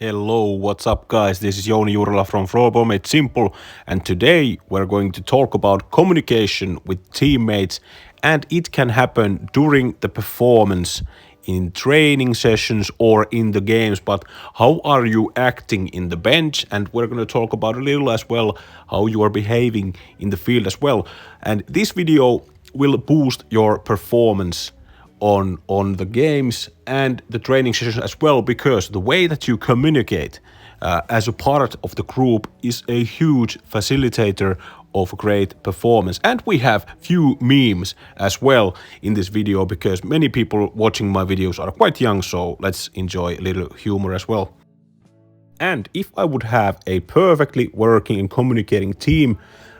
Hello, what's up guys? This is Jouni Jurla from Floorball Made Simple, and today we're going to talk about communication with teammates, and it can happen during the performance in training sessions or in the games, but how are you acting in the bench? And we're going to talk about a little as well how you are behaving in the field as well. And this video will boost your performance on the games and the training sessions as well, because the way that you communicate as a part of the group is a huge facilitator of great performance. And we have few memes as well in this video, because many people watching my videos are quite young, so let's enjoy a little humor as well. And if I would have a perfectly working and communicating team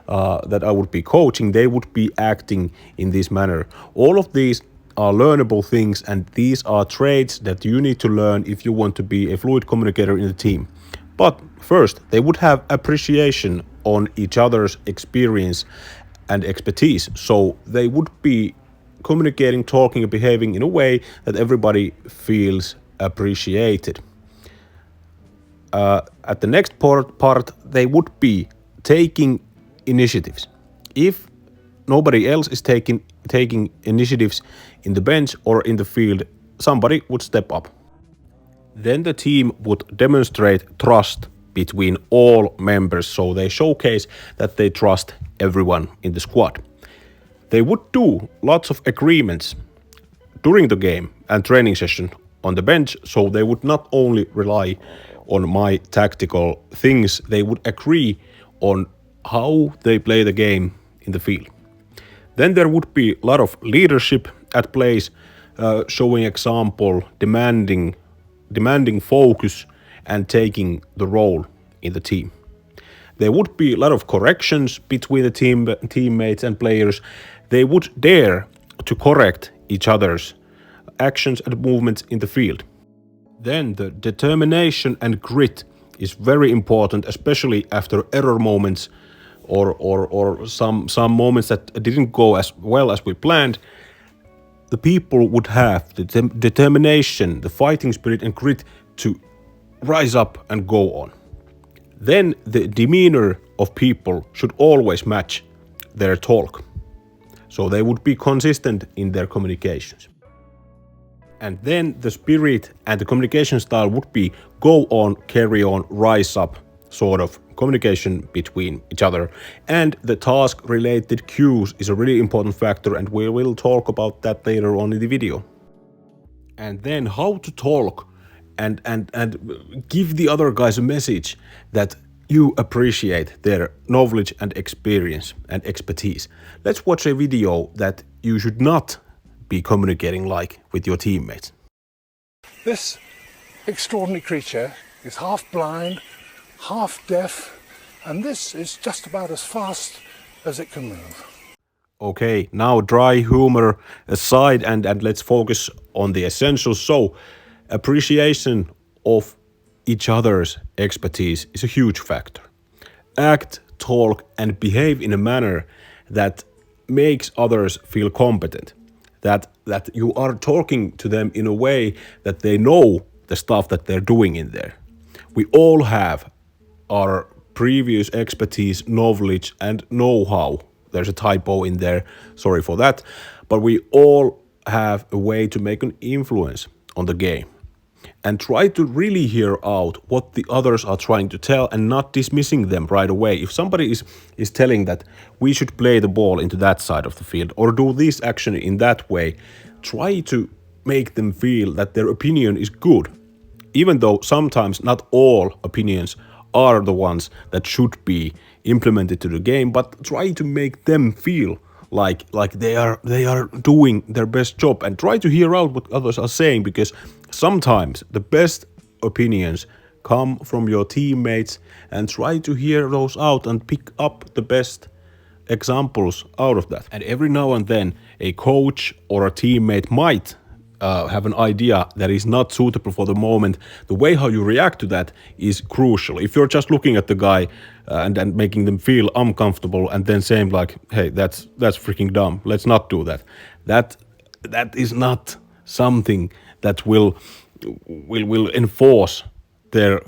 that I would be coaching, they would be acting in this manner. All of these are learnable things, and these are traits that you need to learn if you want to be a fluid communicator in the team. But first, they would have appreciation on each other's experience and expertise. So they would be communicating, talking, and behaving in a way that everybody feels appreciated. At the next part, they would be taking initiatives. If nobody else is taking initiatives in the bench or in the field, somebody would step up. Then the team would demonstrate trust between all members, so they showcase that they trust everyone in the squad. They would do lots of agreements during the game and training session on the bench, so they would not only rely on my tactical things, they would agree on how they play the game in the field. Then there would be a lot of leadership at place, showing example, demanding focus, and taking the role in the team. There would be a lot of corrections between the teammates and players. They would dare to correct each other's actions and movements in the field. Then the determination and grit is very important, especially after error moments or some moments that didn't go as well as we planned. The people would have the determination, the fighting spirit and grit to rise up and go on. Then the demeanor of people should always match their talk, so they would be consistent in their communications. And then the spirit and the communication style would be go on, carry on, rise up sort of communication between each other. And the task related cues is a really important factor, and we will talk about that later on in the video. And then how to talk and give the other guys a message that you appreciate their knowledge and experience and expertise. Let's watch a video that you should not be communicating like with your teammates. This extraordinary creature is half blind, half deaf, and this is just about as fast as it can move. Okay, now dry humor aside, and let's focus on the essentials. So, appreciation of each other's expertise is a huge factor. Act, talk, and behave in a manner that makes others feel competent. That you are talking to them in a way that they know the stuff that they're doing in there. We all have our previous expertise, knowledge, and know-how. There's a typo in there, sorry for that. But we all have a way to make an influence on the game. And try to really hear out what the others are trying to tell and not dismissing them right away. If somebody is telling that we should play the ball into that side of the field or do this action in that way, try to make them feel that their opinion is good. Even though sometimes not all opinions are the ones that should be implemented to the game, but try to make them feel like they are doing their best job, and try to hear out what others are saying, because sometimes the best opinions come from your teammates, and try to hear those out and pick up the best examples out of that. And every now and then a coach or a teammate might have an idea that is not suitable for the moment. The way how you react to that is crucial. If you're just looking at the guy and making them feel uncomfortable and then saying like, hey, that's freaking dumb, let's not do that. That is not something that will enforce their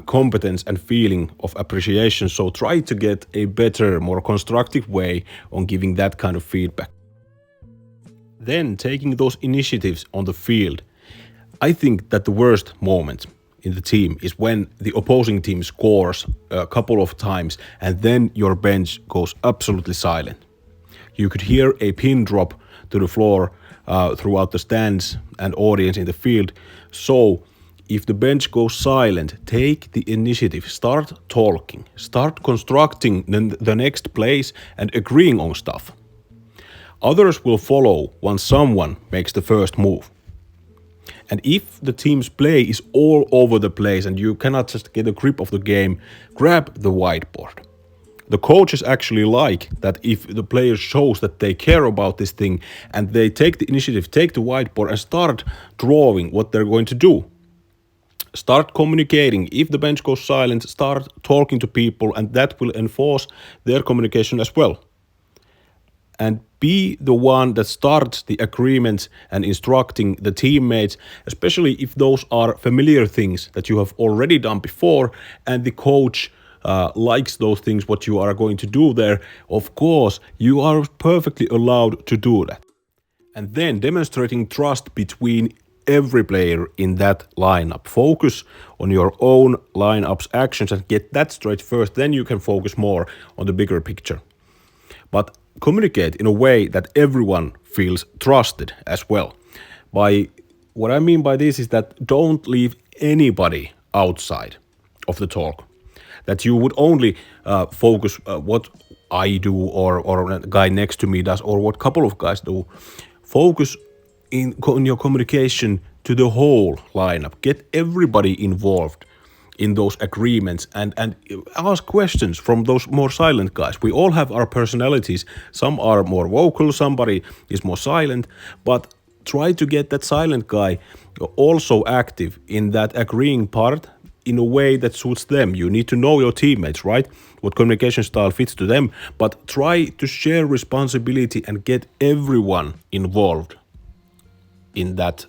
competence and feeling of appreciation. So try to get a better, more constructive way on giving that kind of feedback. Then taking those initiatives on the field. I think that the worst moment in the team is when the opposing team scores a couple of times and then your bench goes absolutely silent. You could hear a pin drop to the floor throughout the stands and audience in the field. So if the bench goes silent, take the initiative, start talking, start constructing the next plays and agreeing on stuff. Others will follow once someone makes the first move. And if the team's play is all over the place and you cannot just get a grip of the game, grab the whiteboard. The coaches actually like that if the players shows that they care about this thing and they take the initiative, take the whiteboard and start drawing what they're going to do. Start communicating. If the bench goes silent, start talking to people and that will enforce their communication as well. And be the one that starts the agreements and instructing the teammates, especially if those are familiar things that you have already done before and the coach likes those things, what you are going to do there. Of course, you are perfectly allowed to do that. And then demonstrating trust between every player in that lineup. Focus on your own lineup's actions and get that straight first. Then you can focus more on the bigger picture. But communicate in a way that everyone feels trusted as well. What I mean by this is that don't leave anybody outside of the talk. That you would only focus what I do or a guy next to me does or what couple of guys do. Focus in your communication to the whole lineup. Get everybody involved in those agreements and ask questions from those more silent guys. We all have our personalities. Some are more vocal, somebody is more silent, but try to get that silent guy also active in that agreeing part in a way that suits them. You need to know your teammates, right? What communication style fits to them, but try to share responsibility and get everyone involved in that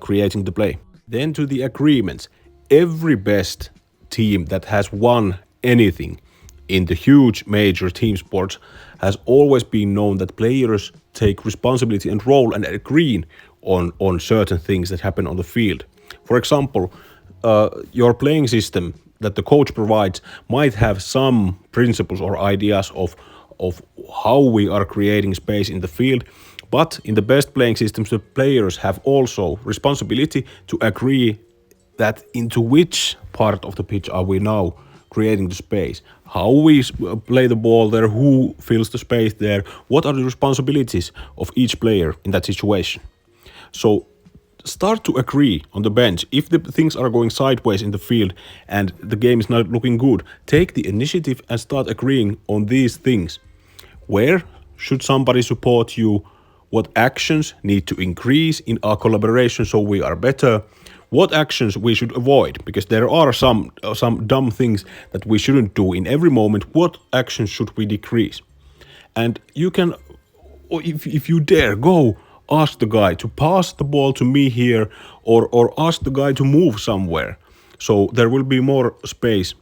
creating the play. Then to the agreements. Every best team that has won anything in the huge major team sports has always been known that players take responsibility and role and agree on certain things that happen on the field. For example, your playing system that the coach provides might have some principles or ideas of how we are creating space in the field, but in the best playing systems, the players have also responsibility to agree that into which part of the pitch are we now creating the space, how we play the ball there, who fills the space there, what are the responsibilities of each player in that situation. So start to agree on the bench. If the things are going sideways in the field and the game is not looking good, take the initiative and start agreeing on these things. Where should somebody support you? What actions need to increase in our collaboration so we are better? What actions we should avoid? Because there are some dumb things that we shouldn't do in every moment. What actions should we decrease? And you can, if you dare, go ask the guy to pass the ball to me here or ask the guy to move somewhere. So there will be more space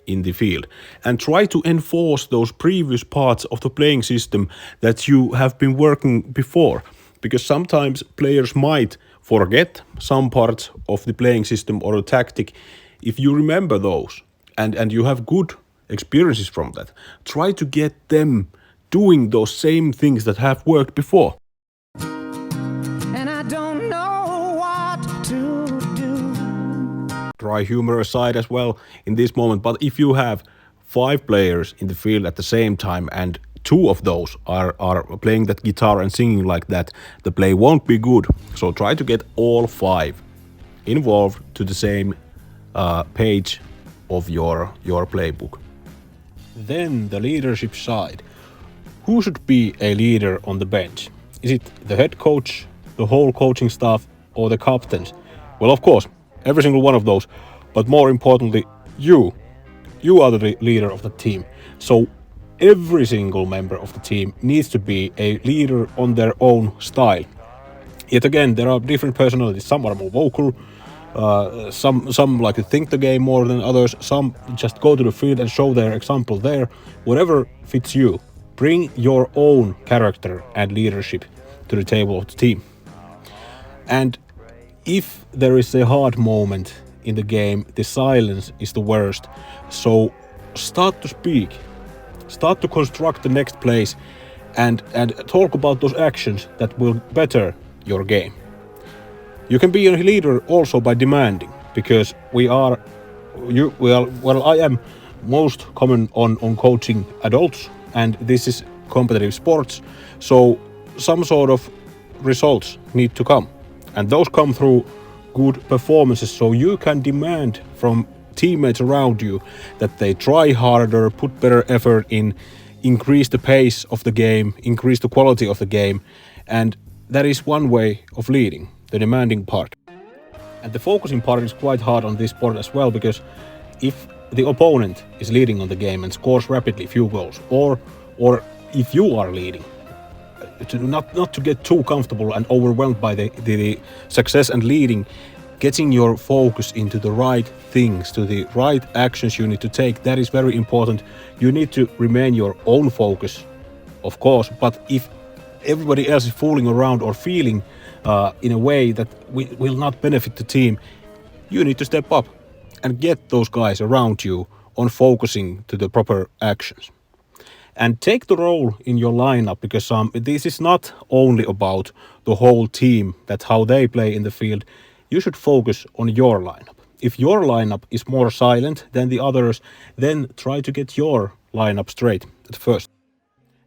in the field. And try to enforce those previous parts of the playing system that you have been working before. Because sometimes players might forget some parts of the playing system or a tactic. If you remember those and you have good experiences from that, try to get them doing those same things that have worked before. And I don't know what to do. Dry humor aside as well in this moment, but if you have 5 players in the field at the same time and 2 of those are playing that guitar and singing like that, the play won't be good. So try to get all 5 involved to the same page of your playbook. Then the leadership side. Who should be a leader on the bench? Is it the head coach, the whole coaching staff, or the captains? Well, of course, every single one of those. But more importantly, you are the leader of the team. So every single member of the team needs to be a leader on their own style. Yet again, there are different personalities. Some are more vocal, Some like to think the game more than others. Some just go to the field and show their example there. Whatever fits you. Bring your own character and leadership to the table of the team. And if there is a hard moment in the game, the silence is the worst. So start to speak, start to construct the next plays, and talk about those actions that will better your game. You can be a leader also by demanding, because I am most common on coaching adults, and this is competitive sports, so some sort of results need to come, and those come through good performances. So you can demand from teammates around you that they try harder, put better effort in, increase the pace of the game, increase the quality of the game, and that is one way of leading, the demanding part. And the focusing part is quite hard on this sport as well, because if the opponent is leading on the game and scores rapidly few goals, or if you are leading, to not to get too comfortable and overwhelmed by the success and leading, getting your focus into the right things, to the right actions you need to take, that is very important. You need to remain your own focus, of course, but if everybody else is fooling around or feeling in a way that will not benefit the team, you need to step up and get those guys around you on focusing to the proper actions. And take the role in your lineup, because this is not only about the whole team, that's how they play in the field. You should focus on your lineup. If your lineup is more silent than the others, then try to get your lineup straight at first.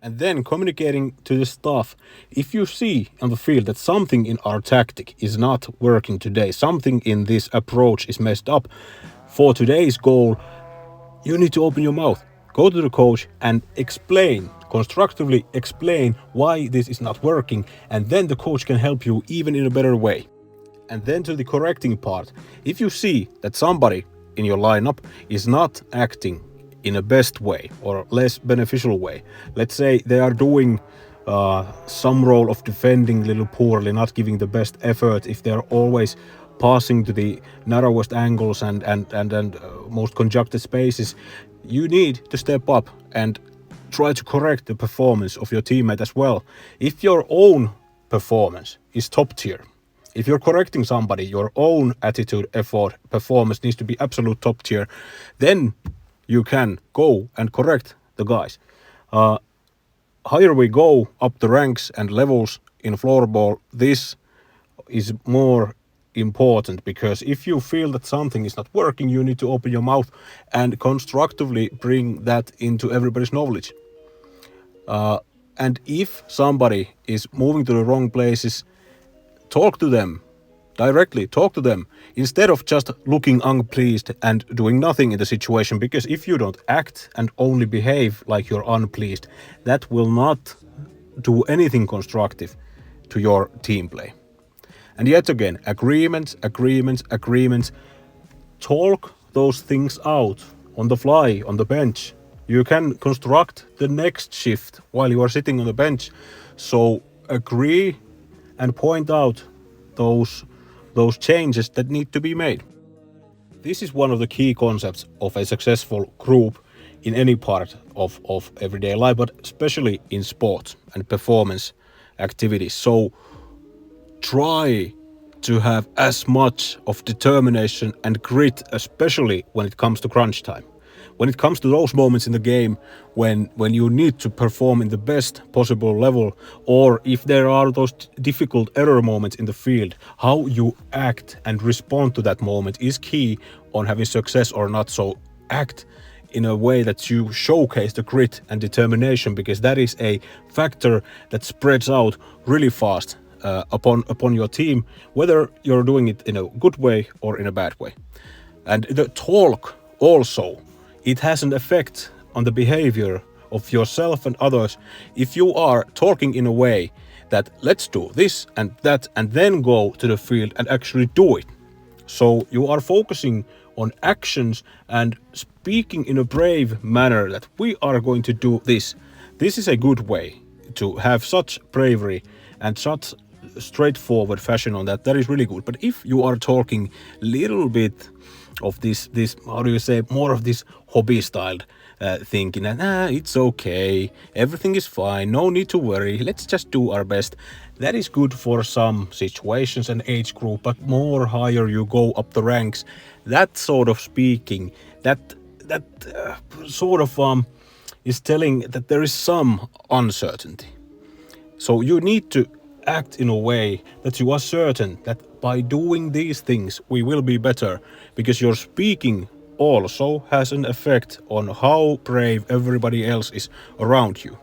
And then communicating to the staff. If you see on the field that something in our tactic is not working today, something in this approach is messed up for today's goal, you need to open your mouth. Go to the coach and constructively explain why this is not working, and then the coach can help you even in a better way. And then to the correcting part. If you see that somebody in your lineup is not acting in a best way or less beneficial way, let's say they are doing some role of defending a little poorly, not giving the best effort, if they are always passing to the narrowest angles and most conjuncted spaces, you need to step up and try to correct the performance of your teammate as well. If your own performance is top tier, if you're correcting somebody, your own attitude, effort, performance needs to be absolute top tier, then you can go and correct the guys. Higher we go up the ranks and levels in floorball, this is more important, because if you feel that something is not working, you need to open your mouth and constructively bring that into everybody's knowledge. And if somebody is moving to the wrong places, talk to them directly, talk to them instead of just looking unpleased and doing nothing in the situation, because if you don't act and only behave like you're unpleased, that will not do anything constructive to your team play. And yet again, agreements. Talk those things out on the fly, on the bench. You can construct the next shift while you are sitting on the bench. So agree and point out those changes that need to be made. This is one of the key concepts of a successful group in any part of everyday life, but especially in sports and performance activities. So try to have as much of determination and grit, especially when it comes to crunch time. When it comes to those moments in the game when you need to perform in the best possible level, or if there are those difficult error moments in the field, how you act and respond to that moment is key on having success or not. So act in a way that you showcase the grit and determination, because that is a factor that spreads out really fast upon your team, whether you're doing it in a good way or in a bad way. And the talk also, it has an effect on the behavior of yourself and others. If you are talking in a way that let's do this and that, and then go to the field and actually do it. So you are focusing on actions and speaking in a brave manner that we are going to do this. This is a good way to have such bravery and such straightforward fashion on that is really good. But if you are talking little bit of this how do you say, more of this hobby styled thinking, and it's okay, everything is fine, no need to worry, let's just do our best. That is good for some situations and age group, but more higher you go up the ranks, that sort of speaking, that sort of is telling that there is some uncertainty. So you need to act in a way that you are certain that by doing these things we will be better, because your speaking also has an effect on how brave everybody else is around you.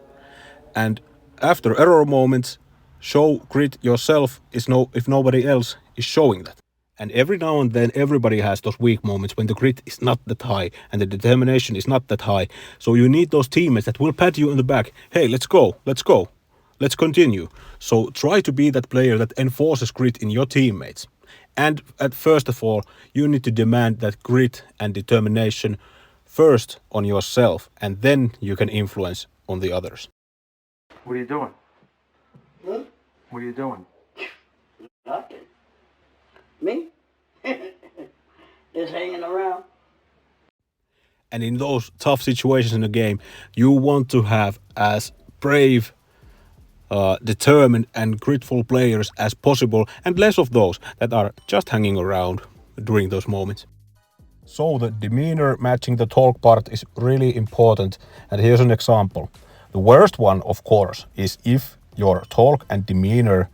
And after error moments, show grit yourself if nobody else is showing that. And every now and then everybody has those weak moments when the grit is not that high and the determination is not that high. So you need those teammates that will pat you on the back. Hey, let's go. Let's continue. So try to be that player that enforces grit in your teammates. And first of all, you need to demand that grit and determination first on yourself, and then you can influence on the others. What are you doing? Hmm? What are you doing? Nothing. Me? Just hanging around. And in those tough situations in the game, you want to have as brave, determined and gritful players as possible, and less of those that are just hanging around during those moments. So the demeanor matching the talk part is really important, and here's an example. The worst one, of course, is if your talk and demeanor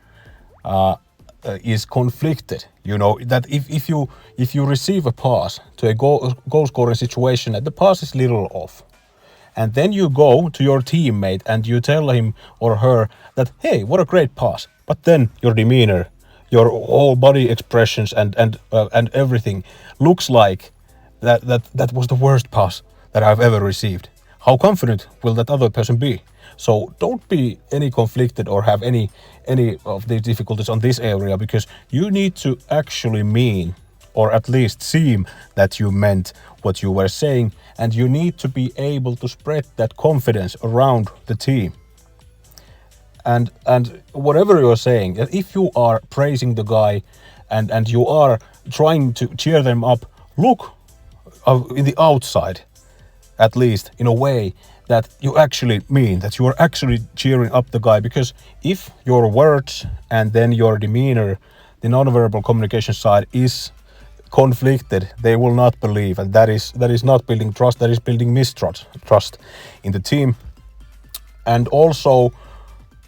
is conflicted. You know that if you receive a pass to a goal scoring situation and the pass is little off, and then you go to your teammate and you tell him or her that, hey, what a great pass, but then your demeanor, your whole body expressions and everything looks like that was the worst pass that I've ever received. How confident will that other person be? So don't be any conflicted or have any of the difficulties on this area, because you need to actually mean, or at least seem that you meant what you were saying, and you need to be able to spread that confidence around the team. And whatever you're saying, if you are praising the guy and you are trying to cheer them up, look in the outside, at least in a way that you actually mean that you are actually cheering up the guy. Because if your words and then your demeanor, the non-verbal communication side, is conflicted, they will not believe, and that is not building trust, that is building mistrust in the team. And also,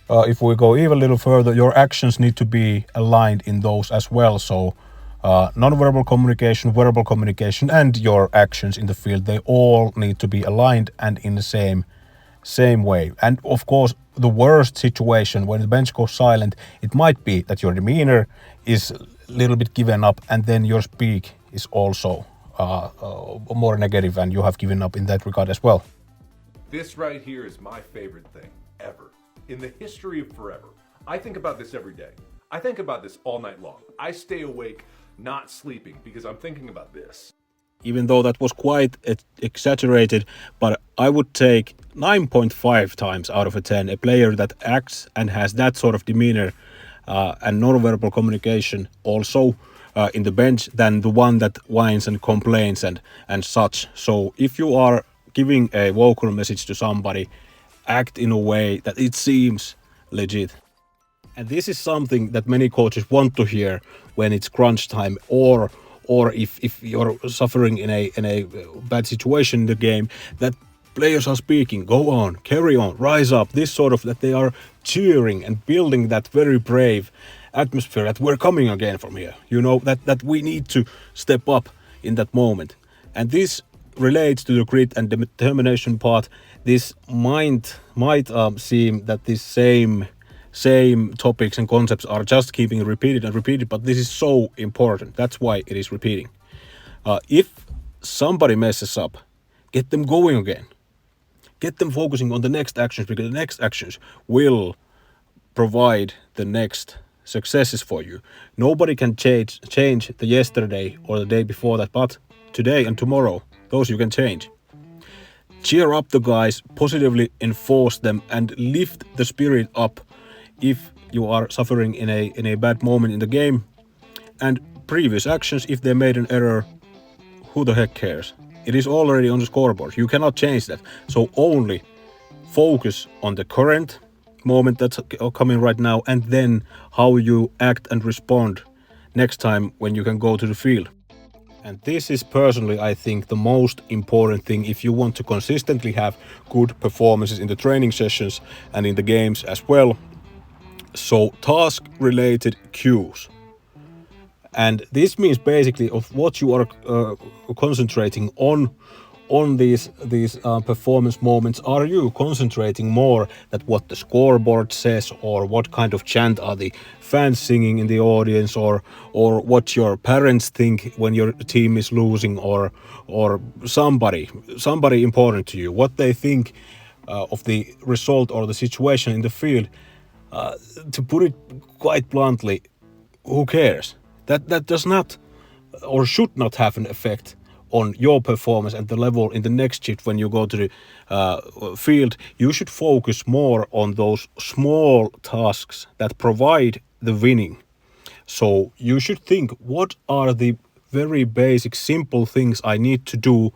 if we go even a little further, your actions need to be aligned in those as well. So non-verbal communication, verbal communication, and your actions in the field, they all need to be aligned and in the same way. And of course, the worst situation when the bench goes silent, it might be that your demeanor is a little bit given up, and then your speak is also more negative, and you have given up in that regard as well. This right here is my favorite thing ever in the history of forever. I think about this every day. I think about this all night long. I stay awake, not sleeping, because I'm thinking about this. Even though that was quite exaggerated, but I would take 9.5 times out of 10 a player that acts and has that sort of demeanor and non-verbal communication also in the bench than the one that whines and complains and such. So if you are giving a vocal message to somebody, act in a way that it seems legit. And this is something that many coaches want to hear when it's crunch time, or if you're suffering in a bad situation in the game, that players are speaking, go on, carry on, rise up, this sort of, that they are cheering and building that very brave atmosphere that we're coming again from here. You know, that we need to step up in that moment. And this relates to the grit and determination part. This might seem that this same topics and concepts are just keeping repeated, but this is so important. That's why it is repeating. If somebody messes up, get them going again. Get them focusing on the next actions, because the next actions will provide the next successes for you. Nobody can change the yesterday or the day before that, but today and tomorrow, those you can change. Cheer up the guys, positively enforce them, and lift the spirit up if you are suffering in a bad moment in the game, and previous actions, if they made an error, who the heck cares? It is already on the scoreboard. You cannot change that. So only focus on the current moment that's coming right now, and then how you act and respond next time when you can go to the field. And this is personally, I think, the most important thing if you want to consistently have good performances in the training sessions and in the games as well. So task-related cues. And this means basically of what you are concentrating on these performance moments. Are you concentrating more that what the scoreboard says, or what kind of chant are the fans singing in the audience, or what your parents think when your team is losing, or somebody important to you, what they think of the result or the situation in the field? To put it quite bluntly, who cares? That does not or should not have an effect on your performance and the level in the next shift when you go to the field. You should focus more on those small tasks that provide the winning. So you should think, what are the very basic, simple things I need to do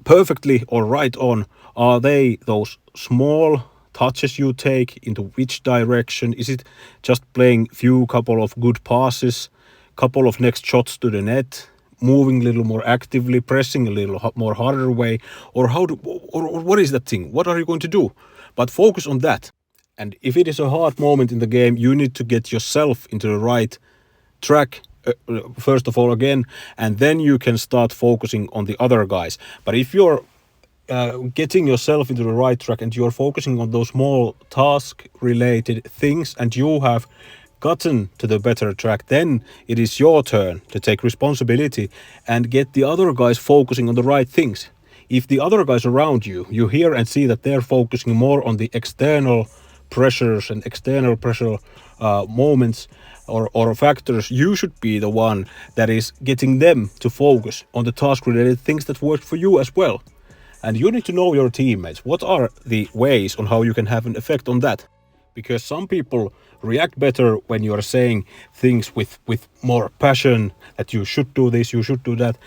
perfectly or right on? Are they those small touches you take into which direction? Is it just playing couple of good passes, couple of next shots to the net, moving a little more actively, pressing a little more harder way, or what is that thing? What are you going to do? But focus on that. And if it is a hard moment in the game, you need to get yourself into the right track first of all again, and then you can start focusing on the other guys. But if you're getting yourself into the right track and you're focusing on those small task related things, and you have gotten to the better track, then it is your turn to take responsibility and get the other guys focusing on the right things. If the other guys around you, you hear and see that they're focusing more on the external pressures and external pressure moments or factors, you should be the one that is getting them to focus on the task related things that work for you as well. And you need to know your teammates. What are the ways on how you can have an effect on that? Because some people react better when you are saying things with more passion, that you should do this, you should do that.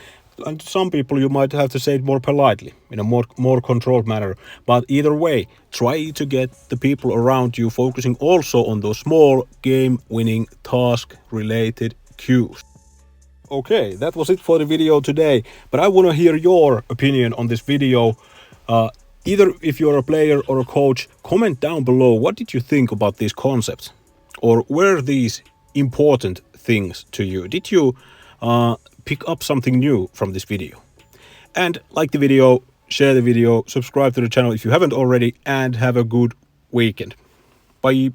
And some people you might have to say it more politely, in a more controlled manner. But either way, try to get the people around you focusing also on those small game-winning task-related cues. Okay, that was it for the video today, but I want to hear your opinion on this video. Either if you're a player or a coach, comment down below, what did you think about these concepts? Or were these important things to you? Did you pick up something new from this video? And like the video, share the video, subscribe to the channel if you haven't already, and have a good weekend. Bye!